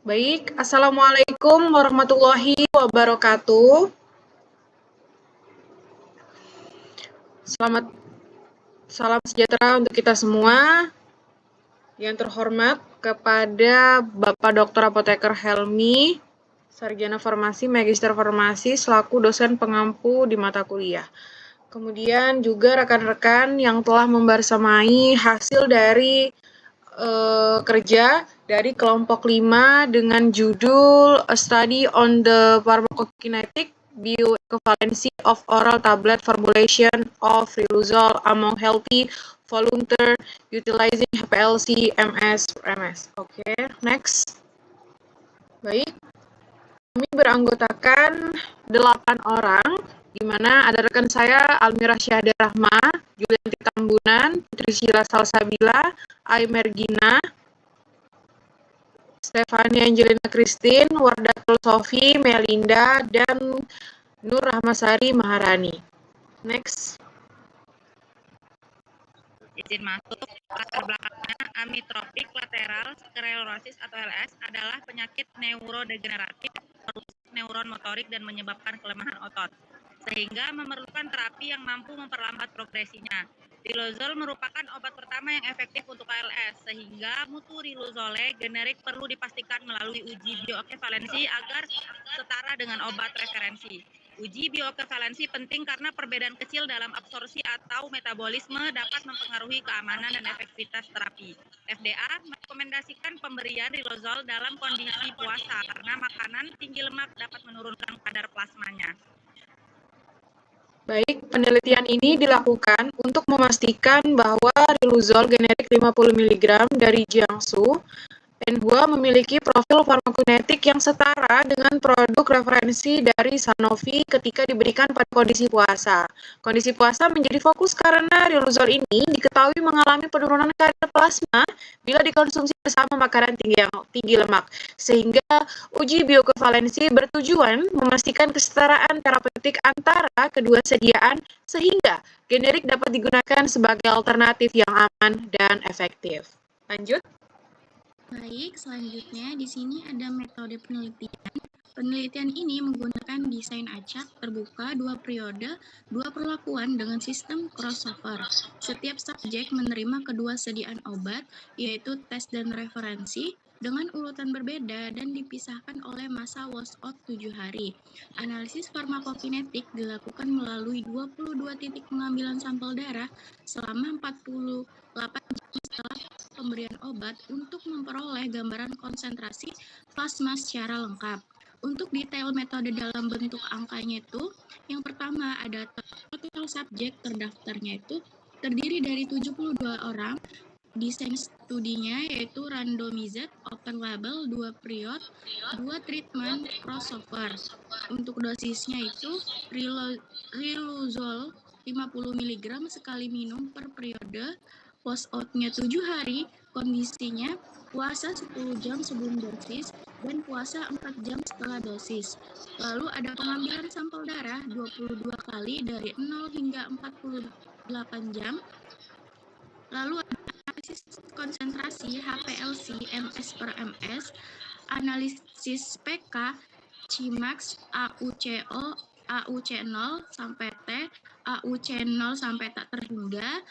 Baik, Assalamualaikum warahmatullahi wabarakatuh. Salam sejahtera untuk kita semua. Yang terhormat kepada Bapak Dr. Apoteker Helmi, Sarjana Farmasi, Magister Farmasi, selaku dosen pengampu di mata kuliah. Kemudian juga rekan-rekan yang telah membersamai hasil dari kerja dari kelompok 5 dengan judul A Study on the Pharmacokinetic Bioequivalency of Oral Tablet Formulation of Riluzole among Healthy Volunteer Utilizing HPLC MS. Oke, next. Baik, kami beranggotakan 8 orang, di mana ada rekan saya Almira Syahda Rahma, Julianti Tambunan, Putri Syila Salsabila, Aimer Gina, Stefania Angelina Christine, Wardatul Sofi, Melinda, dan Nur Rahmasari Maharani. Next. Izin masuk. Latar belakangnya amyotrophic lateral sclerosis atau ALS adalah penyakit neurodegeneratif merusak neuron motorik dan menyebabkan kelemahan otot, sehingga memerlukan terapi yang mampu memperlambat progresinya. Riluzole merupakan obat pertama yang efektif untuk ALS, sehingga mutu riluzole generik perlu dipastikan melalui uji bioequivalensi agar setara dengan obat referensi. Uji bioequivalensi penting karena perbedaan kecil dalam absorpsi atau metabolisme dapat mempengaruhi keamanan dan efektivitas terapi. FDA merekomendasikan pemberian riluzole dalam kondisi puasa karena makanan tinggi lemak dapat menurunkan kadar plasmanya. Baik, penelitian ini dilakukan untuk memastikan bahwa riluzole generik 50 mg dari Jiangsu N2 memiliki profil farmakokinetik yang setara dengan produk referensi dari Sanofi ketika diberikan pada kondisi puasa. Kondisi puasa menjadi fokus karena riluzole ini diketahui mengalami penurunan kadar plasma bila dikonsumsi bersama makanan tinggi lemak, sehingga uji bioequivalensi bertujuan memastikan kesetaraan terapeutik antara kedua sediaan sehingga generik dapat digunakan sebagai alternatif yang aman dan efektif. Lanjut. Baik, selanjutnya di sini ada metode penelitian. Penelitian ini menggunakan desain acak terbuka 2 periode, 2 perlakuan dengan sistem crossover. Setiap subjek menerima kedua sediaan obat, yaitu tes dan referensi, dengan urutan berbeda dan dipisahkan oleh masa washout 7 hari. Analisis farmakokinetik dilakukan melalui 22 titik pengambilan sampel darah selama 48 jam setelah pemberian obat untuk memperoleh gambaran konsentrasi plasma secara lengkap. Untuk detail metode dalam bentuk angkanya itu, yang pertama ada total subjek terdaftarnya itu terdiri dari 72 orang. Desain studinya yaitu randomized, open label, 2 period, 2 treatment, crossover. Untuk dosisnya itu riluzole 50 mg sekali minum per periode, washout-nya 7 hari, kondisinya puasa 10 jam sebelum dosis dan puasa 4 jam setelah dosis. Lalu ada pengambilan sampel darah 22 kali dari 0 hingga 48 jam. Lalu ada analisis konsentrasi HPLC MS per MS, analisis PK, Cmax, AUCO, AUC0 sampai T, AUC0 sampai tak terhingga,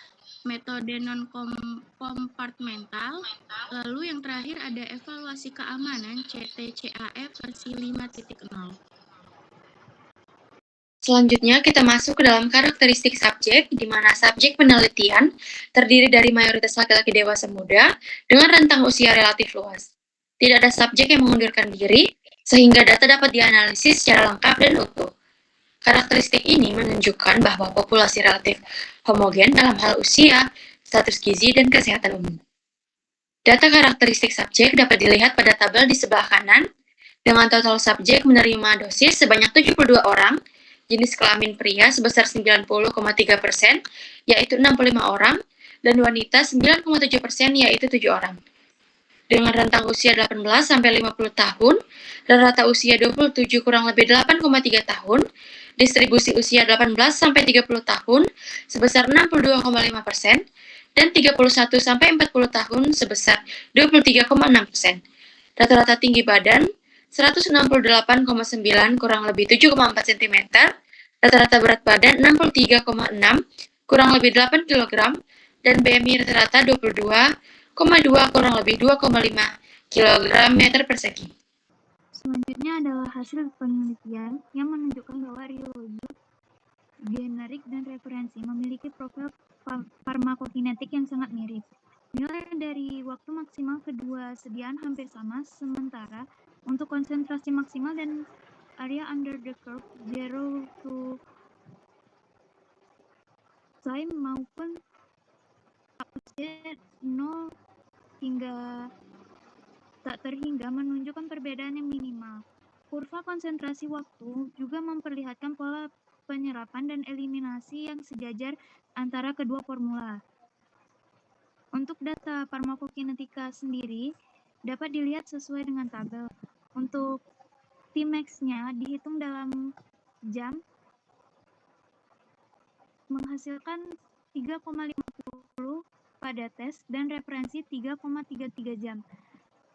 metode non-kompartmental. Lalu yang terakhir ada evaluasi keamanan CTCAE versi 5.0. Selanjutnya kita masuk ke dalam karakteristik subjek, di mana subjek penelitian terdiri dari mayoritas laki-laki dewasa muda dengan rentang usia relatif luas. Tidak ada subjek yang mengundurkan diri, sehingga data dapat dianalisis secara lengkap dan utuh. Karakteristik ini menunjukkan bahwa populasi relatif homogen dalam hal usia, status gizi, dan kesehatan umum. Data karakteristik subjek dapat dilihat pada tabel di sebelah kanan, dengan total subjek menerima dosis sebanyak 72 orang, jenis kelamin pria sebesar 90,3%, yaitu 65 orang, dan wanita 9,7%, yaitu 7 orang. Dengan rentang usia 18 sampai 50 tahun, dan rata usia 27 kurang lebih 8,3 tahun, distribusi usia 18 sampai 30 tahun sebesar 62,5%, dan 31 sampai 40 tahun sebesar 23,6%. Rata-rata tinggi badan 168,9 kurang lebih 7,4 cm. Rata-rata berat badan 63,6 kurang lebih 8 kg. Dan BMI rata-rata 22,2 kurang lebih 2,5 kg meter persegi. Selanjutnya adalah hasil penelitian yang menunjukkan bahwa riluzole generik dan referensi memiliki profil farmakokinetik yang sangat mirip. Nilai dari waktu maksimal kedua sediaan hampir sama, sementara untuk konsentrasi maksimal dan area under the curve 0 to time maupun AUC 0 hingga tak terhingga menunjukkan perbedaan yang minimal. Kurva konsentrasi waktu juga memperlihatkan pola penyerapan dan eliminasi yang sejajar antara kedua formula. Untuk data farmakokinetika sendiri dapat dilihat sesuai dengan tabel. Untuk Tmax-nya dihitung dalam jam menghasilkan 3,50 pada tes dan referensi 3,33 jam.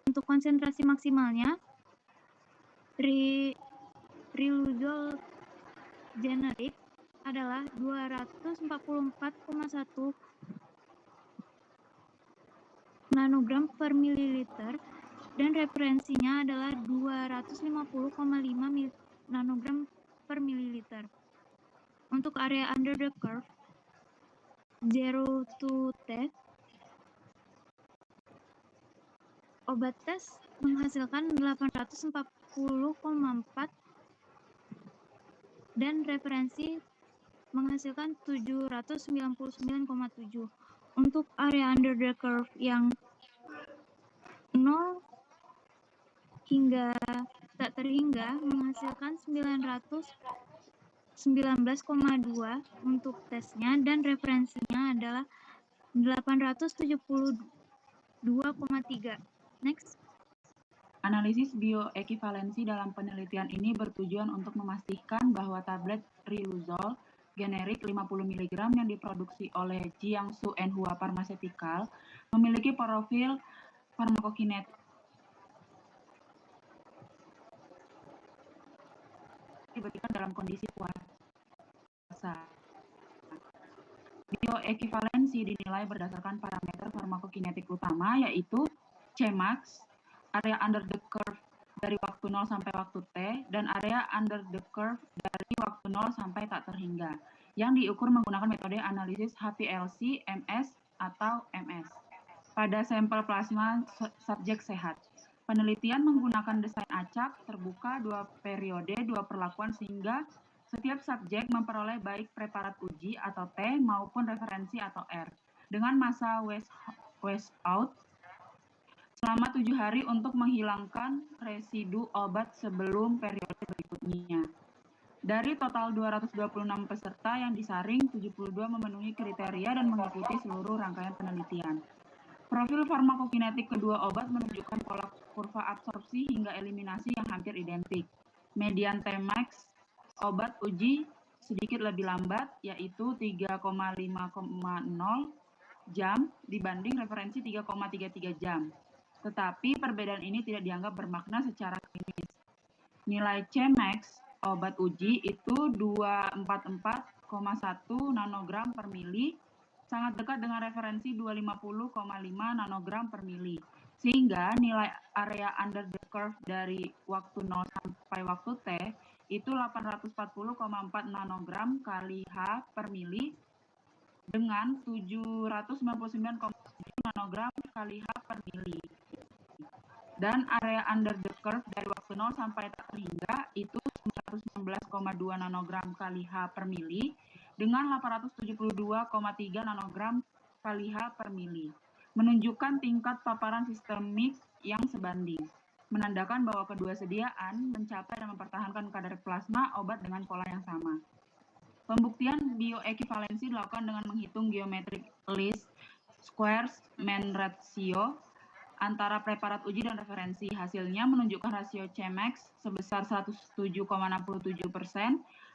Untuk konsentrasi maksimalnya riluzole generik adalah 244,1 nanogram per mililiter dan referensinya adalah 250,5 nanogram per mililiter. Untuk area under the curve 0 to T, obat tes menghasilkan 840,4 dan referensi menghasilkan 799,7. Untuk area under the curve yang 0 hingga tak terhingga menghasilkan 919,2 untuk tesnya dan referensinya adalah 872,3. Next. Analisis bioekivalensi dalam penelitian ini bertujuan untuk memastikan bahwa tablet riluzole generik 50 mg yang diproduksi oleh Jiangsu Enhua Pharmaceutical memiliki profil farmakokinetik diberikan dalam kondisi puasa. Bioekivalensi dinilai berdasarkan parameter farmakokinetik utama yaitu Cmax, area under the curve dari waktu 0 sampai waktu T, dan area under the curve dari waktu 0 sampai tak terhingga, yang diukur menggunakan metode analisis HPLC, MS, atau MS. Pada sampel plasma subjek sehat, penelitian menggunakan desain acak, terbuka, 2 periode, 2 perlakuan sehingga setiap subjek memperoleh baik preparat uji atau T maupun referensi atau R, dengan masa wash out selama 7 hari untuk menghilangkan residu obat sebelum periode berikutnya. Dari total 226 peserta yang disaring, 72 memenuhi kriteria dan mengikuti seluruh rangkaian penelitian. Profil farmakokinetik kedua obat menunjukkan pola kurva absorpsi hingga eliminasi yang hampir identik. Median Tmax obat uji sedikit lebih lambat, yaitu 3,5,0 jam dibanding referensi 3,33 jam. Tetapi perbedaan ini tidak dianggap bermakna secara klinis. Nilai Cmax obat uji itu 244,1 nanogram per mili, sangat dekat dengan referensi 250,5 nanogram per mili. Sehingga nilai area under the curve dari waktu 0 sampai waktu T itu 840,4 nanogram kali H per mili dengan 799,7 nanogram kali H per mili. Dan area under the curve dari waktu 0 sampai tak terhingga itu 916,2 nanogram kali H per mili dengan 872,3 nanogram kali H per mili, menunjukkan tingkat paparan sistemik yang sebanding, menandakan bahwa kedua sediaan mencapai dan mempertahankan kadar plasma obat dengan pola yang sama. Pembuktian bioekivalensi dilakukan dengan menghitung geometric least squares mean ratio antara preparat uji dan referensi. Hasilnya menunjukkan rasio Cmax sebesar 107,67%,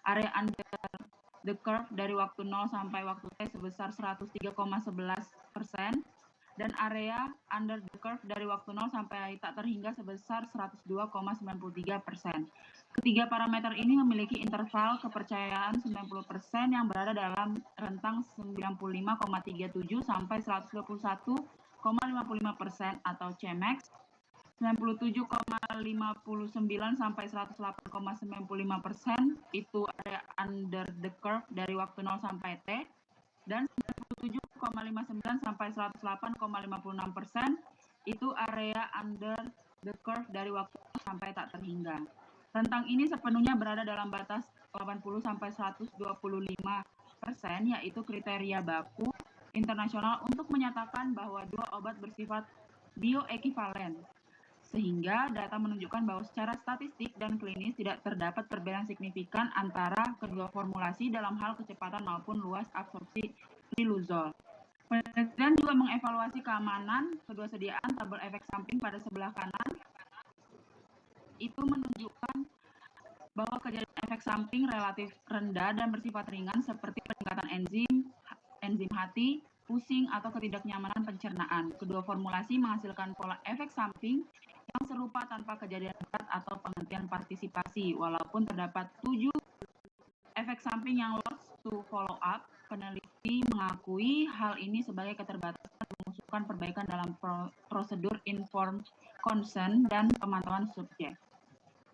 area under the curve dari waktu 0 sampai waktu T sebesar 103,11%, dan area under the curve dari waktu 0 sampai tak terhingga sebesar 102,93%. Ketiga parameter ini memiliki interval kepercayaan 90% yang berada dalam rentang 95,37 sampai 121,55% atau Cmax, 97,59 sampai 108,95% itu area under the curve dari waktu 0 sampai T, dan 97,59 sampai 108,56% itu area under the curve dari waktu sampai tak terhingga. Rentang ini sepenuhnya berada dalam batas 80 sampai 125%, yaitu kriteria baku internasional untuk menyatakan bahwa dua obat bersifat bioekivalen, sehingga data menunjukkan bahwa secara statistik dan klinis tidak terdapat perbedaan signifikan antara kedua formulasi dalam hal kecepatan maupun luas absorpsi riluzole. Penelitian juga mengevaluasi keamanan kedua sediaan tabel efek samping pada sebelah kanan. Itu menunjukkan bahwa kejadian efek samping relatif rendah dan bersifat ringan seperti peningkatan enzim hati, pusing, atau ketidaknyamanan pencernaan. Kedua formulasi menghasilkan pola efek samping yang serupa tanpa kejadian berat atau penghentian partisipasi, walaupun terdapat 7 efek samping yang lost to follow up. Peneliti mengakui hal ini sebagai keterbatasan dan mengusulkan perbaikan dalam prosedur informed consent dan pemantauan subjek.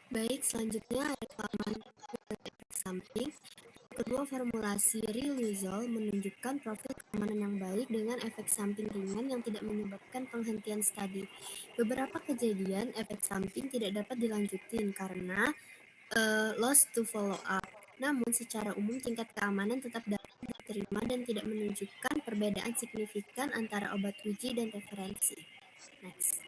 Baik, selanjutnya ada keamanan efek samping. Kedua formulasi riluzole menunjukkan profil keamanan yang baik dengan efek samping ringan yang tidak menyebabkan penghentian studi. Beberapa kejadian efek samping tidak dapat dilanjutin karena lost to follow up. Namun secara umum tingkat keamanan tetap dapat diterima dan tidak menunjukkan perbedaan signifikan antara obat uji dan referensi. Next.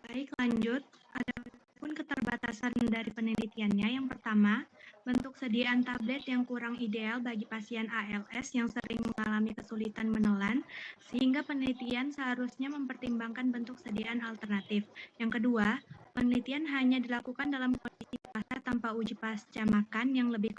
Baik, lanjut. Adapun keterbatasan dari penelitiannya, yang pertama, bentuk sediaan tablet yang kurang ideal bagi pasien ALS yang sering mengalami kesulitan menelan, sehingga penelitian seharusnya mempertimbangkan bentuk sediaan alternatif. Yang kedua, penelitian hanya dilakukan dalam kondisi puasa tanpa uji pasca makan yang lebih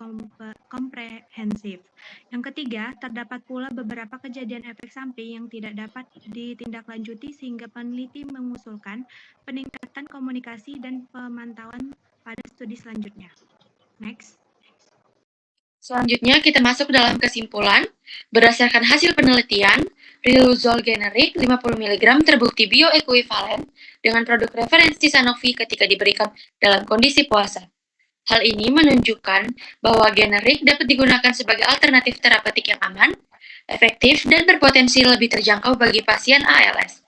komprehensif. Yang ketiga, terdapat pula beberapa kejadian efek samping yang tidak dapat ditindaklanjuti sehingga peneliti mengusulkan peningkatan komunikasi dan pemantauan pada studi selanjutnya. Next. Selanjutnya kita masuk dalam kesimpulan. Berdasarkan hasil penelitian, riluzole generik 50 mg terbukti bioekuivalen dengan produk referensi Sanofi ketika diberikan dalam kondisi puasa. Hal ini menunjukkan bahwa generik dapat digunakan sebagai alternatif terapeutik yang aman, efektif, dan berpotensi lebih terjangkau bagi pasien ALS.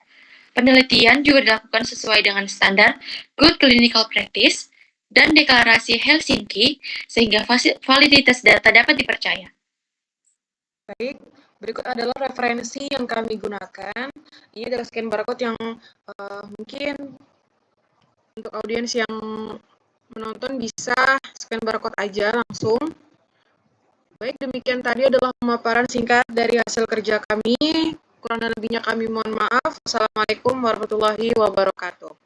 Penelitian juga dilakukan sesuai dengan standar Good Clinical Practice dan deklarasi Helsinki, sehingga validitas data dapat dipercaya. Baik, berikut adalah referensi yang kami gunakan. Ini adalah scan barcode yang mungkin untuk audiens yang menonton bisa scan barcode aja langsung. Baik, demikian tadi adalah pemaparan singkat dari hasil kerja kami. Kurang dan lebihnya kami mohon maaf. Wassalamualaikum warahmatullahi wabarakatuh.